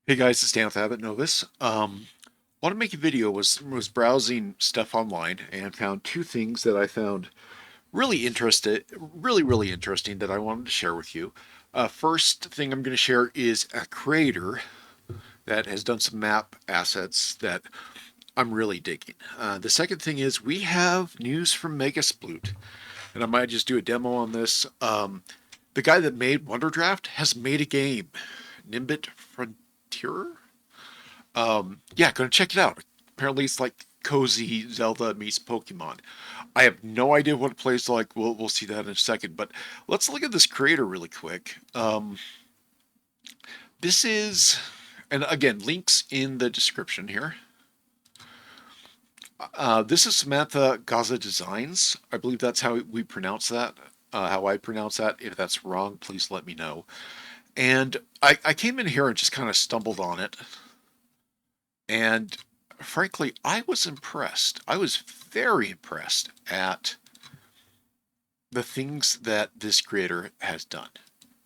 Hey guys, it's Dan with Abbott Novus. Want to make a video. Was browsing stuff online and found two things that I found really interesting that I wanted to share with you. First thing I'm going to share is a creator that has done some map assets that I'm really digging. The second thing is we have news from MEGASPLOOT, and I might just do a demo on this. The guy that made Wonderdraft has made a game, Nimbit Frontier. Yeah, go check it out. Apparently, it's like cozy Zelda meets Pokemon. I have no idea what it plays like. We'll see that in a second. But let's look at this creator really quick. This is, and again, links in the description here. This is Samantha Gaza Designs. I believe that's how we pronounce that. How I pronounce that. If that's wrong, please let me know. And I came in here and just kind of stumbled on it. And frankly, I was impressed. I was very impressed at the things that this creator has done.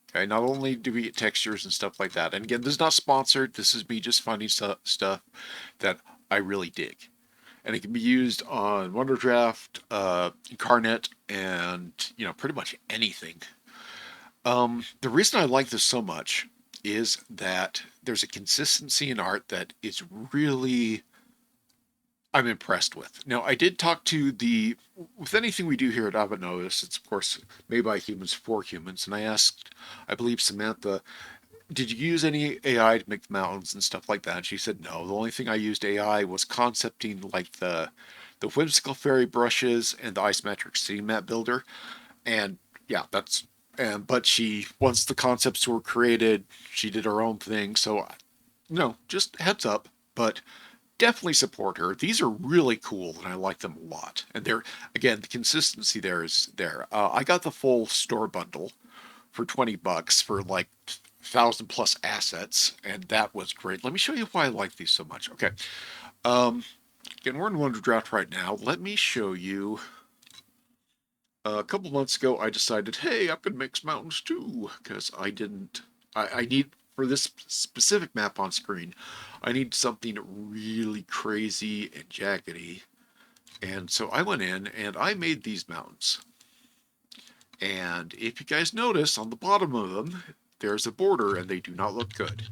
Okay, not only do we get textures and stuff like that, and again, this is not sponsored. This is me just finding stuff that I really dig, and it can be used on Wonderdraft, Incarnate, and pretty much anything. The reason I like this so much is that there's a consistency in art that is really I'm impressed with. Now, I did talk to with anything we do here at Avanos, it's of course made by humans for humans, and I asked, I believe Samantha, did you use any AI to make the mountains and stuff like that? And she said no. The only thing I used AI was concepting like the whimsical fairy brushes and the isometric city map builder, and yeah, that's and but she once the concepts were created, she did her own thing. So no, just heads up, but definitely support her. These are really cool, and I like them a lot. And they're again, the consistency there is there. I got the full store bundle for $20 for like 1,000 plus assets, and that was great. Let me show you why I like these so much. Okay, um, again, we're in Wonderdraft right now. Let me show you. A couple months ago, I decided, hey, I'm gonna mix mountains too, because I didn't. I need for this specific map on screen. I need something really crazy and jaggedy. And so I went in and I made these mountains. And if you guys notice on the bottom of them, there's a border and they do not look good.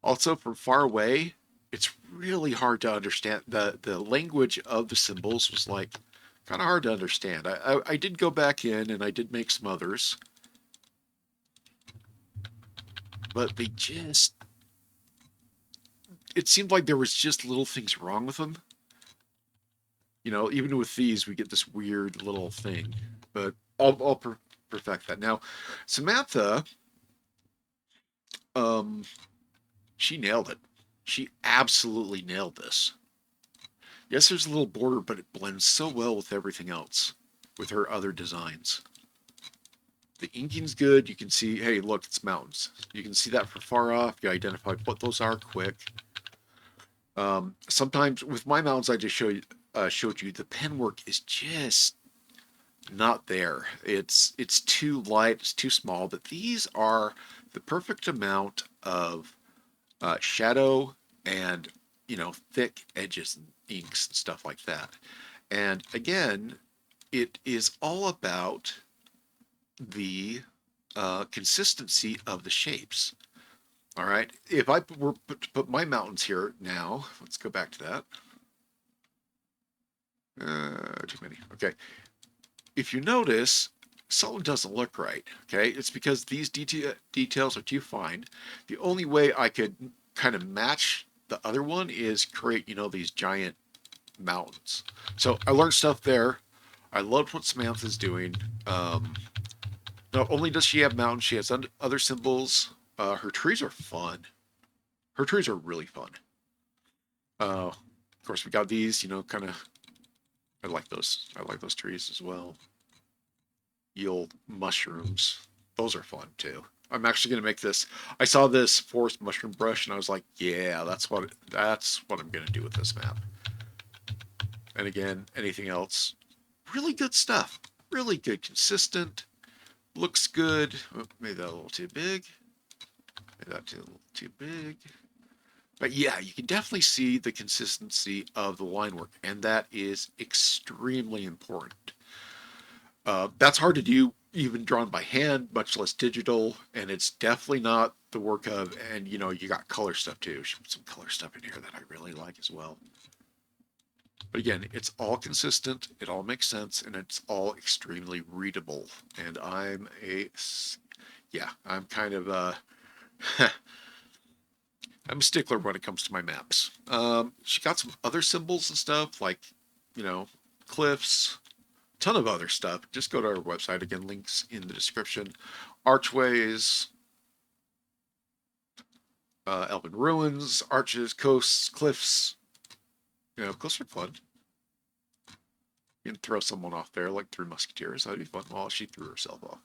Also, from far away, it's really hard to understand. The language of the symbols was like kind of hard to understand. I did go back in and I did make some others, but it seemed like there was just little things wrong with them. Even with these, we get this weird little thing, but I'll perfect that. Now, Samantha, um, she nailed it. She absolutely nailed this. Yes, there's a little border, but it blends so well with everything else, with her other designs. The inking's good. You can see, hey, look, it's mountains. You can see that from far off. You identify what those are quick. Sometimes with my mountains, I just showed you the pen work is just not there. It's too light, it's too small. But these are the perfect amount of shadow and thick edges and inks and stuff like that. And again, it is all about the consistency of the shapes. All right. If I were to put my mountains here now, let's go back to that. Too many. Okay. If you notice, something doesn't look right. Okay. It's because these details are too fine. The only way I could kind of match the other one is create, these giant mountains. So I learned stuff there. I loved what Samantha's doing. Not only does she have mountains, she has other symbols. Her trees are fun. Her trees are really fun. Of course, we got these, kind of. I like those. I like those trees as well. Yield mushrooms. Those are fun too. I'm actually gonna make this. I saw this forest mushroom brush and I was like, yeah, that's what I'm gonna do with this map. And again, anything else? Really good stuff. Really good, consistent. Looks good. Oh, made that a little too big. Maybe that's a little too big. But yeah, you can definitely see the consistency of the line work, and that is extremely important. That's hard to do, even drawn by hand, much less digital, and it's definitely not the work of, and you got color stuff too. Some color stuff in here that I really like as well. But again, it's all consistent, it all makes sense, and it's all extremely readable. And I'm kind of I'm a stickler when it comes to my maps. She got some other symbols and stuff like, you know, cliffs, ton of other stuff. Just go to our website. Again, links in the description. Archways, elven ruins, arches, coasts, cliffs. Cliffs are fun. You can throw someone off there like Three Musketeers. That'd be fun. Well, she threw herself off.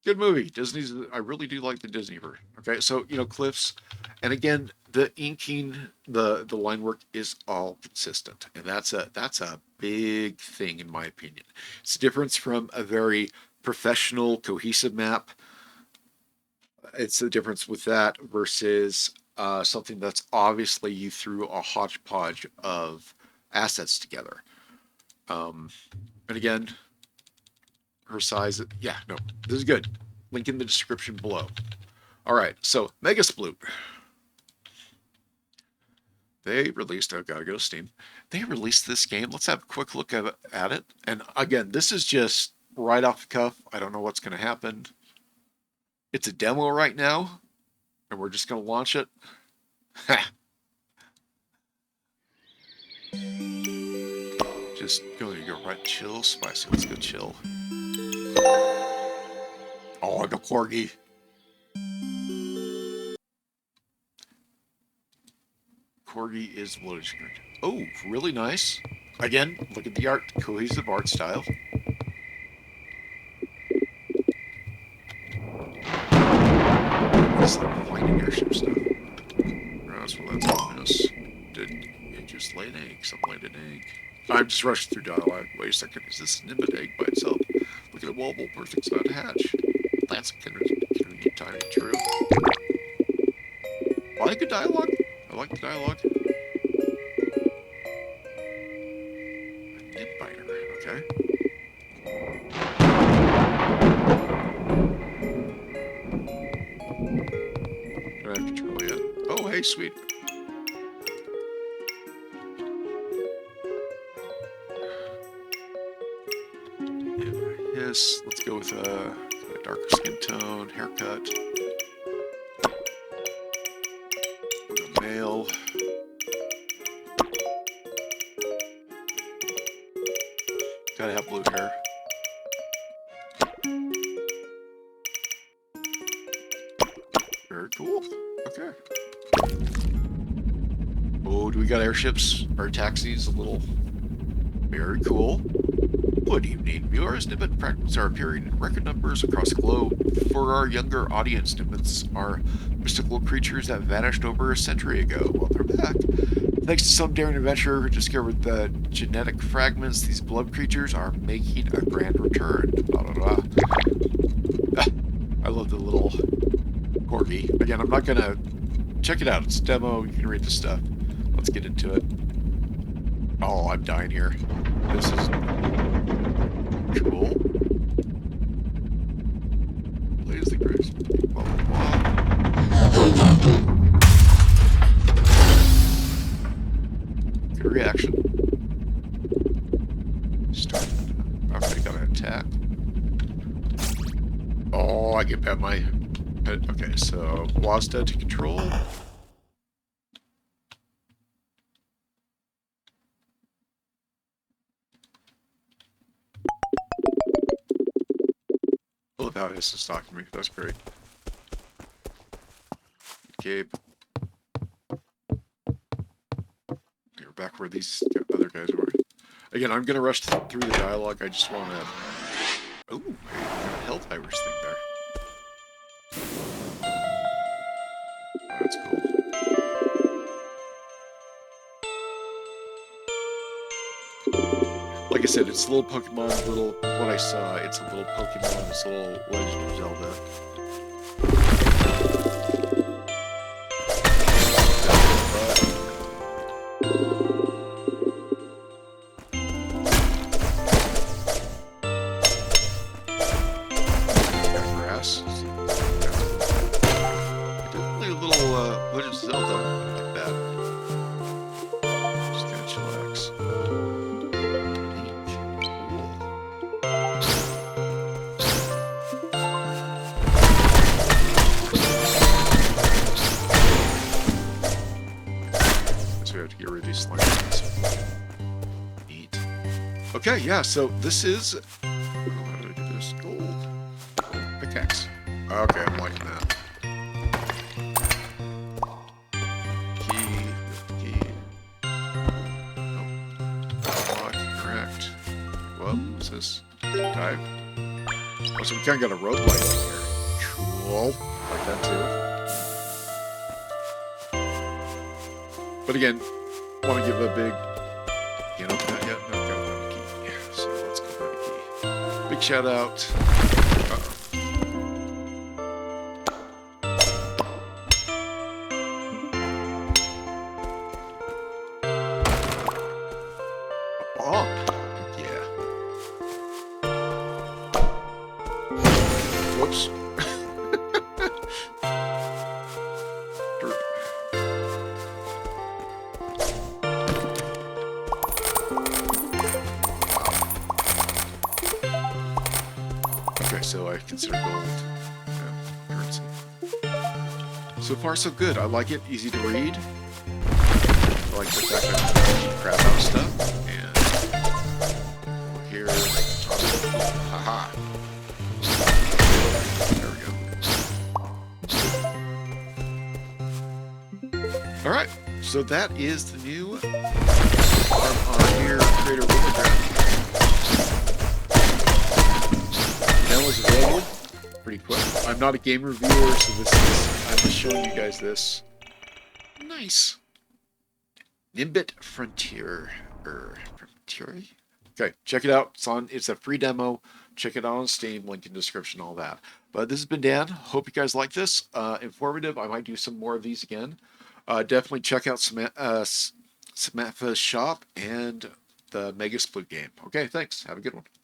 Good movie. Disney's. I really do like the Disney version. Okay, so cliffs, and again, the inking, the line work is all consistent, and that's a big thing in my opinion. It's a difference from a very professional, cohesive map. It's the difference with that versus something that's obviously you threw a hodgepodge of assets together. And again, her size, yeah, no, this is good. Link in the description below. All right, so MEGASPLOOT. They released, I've got to go to Steam. They released this game. Let's have a quick look at it. And again, this is just right off the cuff. I don't know what's going to happen. It's a demo right now, and we're just going to launch it. Just go right, chill, spicy. Let's go chill. Oh, the corgi. Corgi is loading screen. Oh, really nice. Again, look at the art, cohesive art style. It's like finding airship stuff. That's ominous. Did it just lay an egg? Something laid an egg. I'm just rushing through dialogue. Wait a second. Is this an nimbus egg by itself? Look at a wobble. Perfect's about to hatch. That's a convenient time to true. I like the dialogue. I like the dialogue. A nib biter. Okay. Don't have control yet. Oh, hey, sweet. Yes, let's go with a darker skin tone, haircut. We'll go male. Gotta have blue hair. Very cool. Okay. Oh, do we got airships or taxis? A little. Very cool. Good evening, viewers. Nimbus fragments are appearing in record numbers across the globe. For our younger audience, Nimbus are mystical creatures that vanished over a century ago. Well, they're back. Thanks to some daring adventurer who discovered the genetic fragments, these blood creatures are making a grand return. Blah, blah, blah. I love the little corgi. Again, I'm not going to... Check it out. It's a demo. You can read the stuff. Let's get into it. Oh, I'm dying here. This is... cool. Plays the grapes. Blah, blah, blah. Good reaction. Start. Okay, gotta attack. Oh, I get at my... Okay, so Wasta to control. I love how this is stalking me. That's great. Gabe. We're back where these other guys were. Again, I'm gonna rush through the dialogue. I just want to. Oh, hey, health Irish thing there. That's cool. Like I said, it's a little Pokemon, what I saw, it's a little Pokemon, it's a little Legend of Zelda. Okay, yeah, so this is... Oh, how do I do this? Gold. Pickaxe. Okay, I'm liking that. Key. Lock, correct. Well, what's this? Dive. Oh, so we kind of got a roguelike in here. Cool. Like that too. But again, want to give a big... Can't open that yet? No, gotta find a key. Yeah, so let's go find a key. Big shout out. Uh-oh. Oh, yeah. Whoops. Dirt. Okay, so I consider gold currency. So far, so good. I like it. Easy to read. I like the fact that I can keep crap out of stuff. And here, haha. There we go. All right. So that is the new on here creator Wonderdraft. That was available pretty quick. I'm not a game reviewer, so I'm just showing you guys this. Nice. Nimbit Frontier. Okay, check it out. It's a free demo. Check it out on Steam. Link in the description, all that. But this has been Dan. Hope you guys like this. Informative. I might do some more of these again. Definitely check out Samantha's shop and the MEGASPLOOT game. Okay, thanks. Have a good one.